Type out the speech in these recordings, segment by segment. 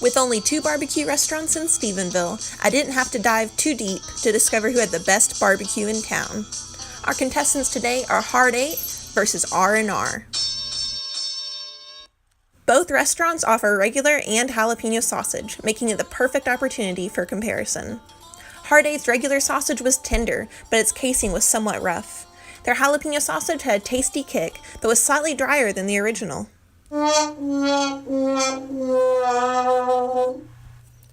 With only 2 barbecue restaurants in Stephenville, I didn't have to dive too deep to discover who had the best barbecue in town. Our contestants today are Hard 8 versus R&R. Both restaurants offer regular and jalapeno sausage, making it the perfect opportunity for comparison. Hard 8's regular sausage was tender, but its casing was somewhat rough. Their jalapeno sausage had a tasty kick, but was slightly drier than the original.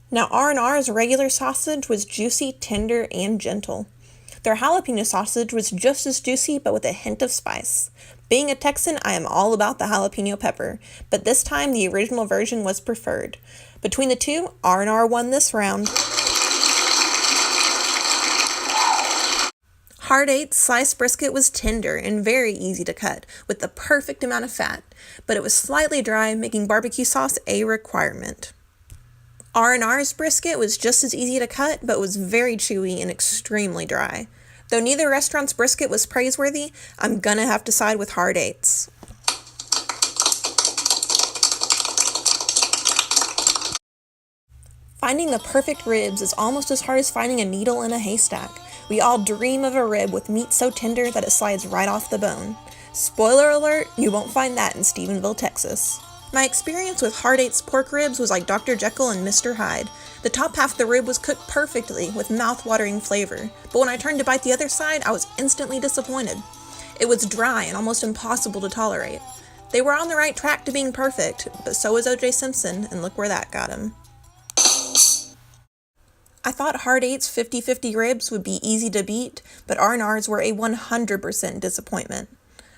Now R&R's regular sausage was juicy, tender, and gentle. Their jalapeno sausage was just as juicy, but with a hint of spice. Being a Texan, I am all about the jalapeno pepper, but this time the original version was preferred. Between the two, R&R won this round. Hard 8's sliced brisket was tender and very easy to cut, with the perfect amount of fat, but it was slightly dry, making barbecue sauce a requirement. R&R's brisket was just as easy to cut, but was very chewy and extremely dry. Though neither restaurant's brisket was praiseworthy, I'm gonna have to side with Hard 8's. Finding the perfect ribs is almost as hard as finding a needle in a haystack. We all dream of a rib with meat so tender that it slides right off the bone. Spoiler alert, you won't find that in Stephenville, Texas. My experience with Hard 8's pork ribs was like Dr. Jekyll and Mr. Hyde. The top half of the rib was cooked perfectly with mouth-watering flavor, but when I turned to bite the other side, I was instantly disappointed. It was dry and almost impossible to tolerate. They were on the right track to being perfect, but so was O.J. Simpson, and look where that got him. I thought Hard 8's 50-50 ribs would be easy to beat, but R&R's were a 100% disappointment.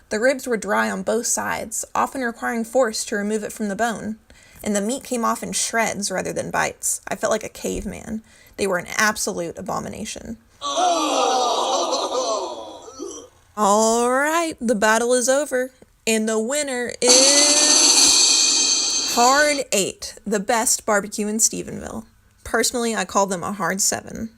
The ribs were dry on both sides, often requiring force to remove it from the bone, and the meat came off in shreds rather than bites. I felt like a caveman. They were an absolute abomination. Alright, the battle is over, and the winner is Hard 8, the best barbecue in Stephenville. Personally, I call them a hard 7.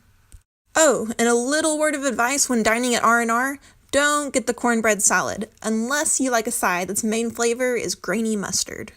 Oh, and a little word of advice when dining at R&R, don't get the cornbread salad, unless you like a side that's main flavor is grainy mustard.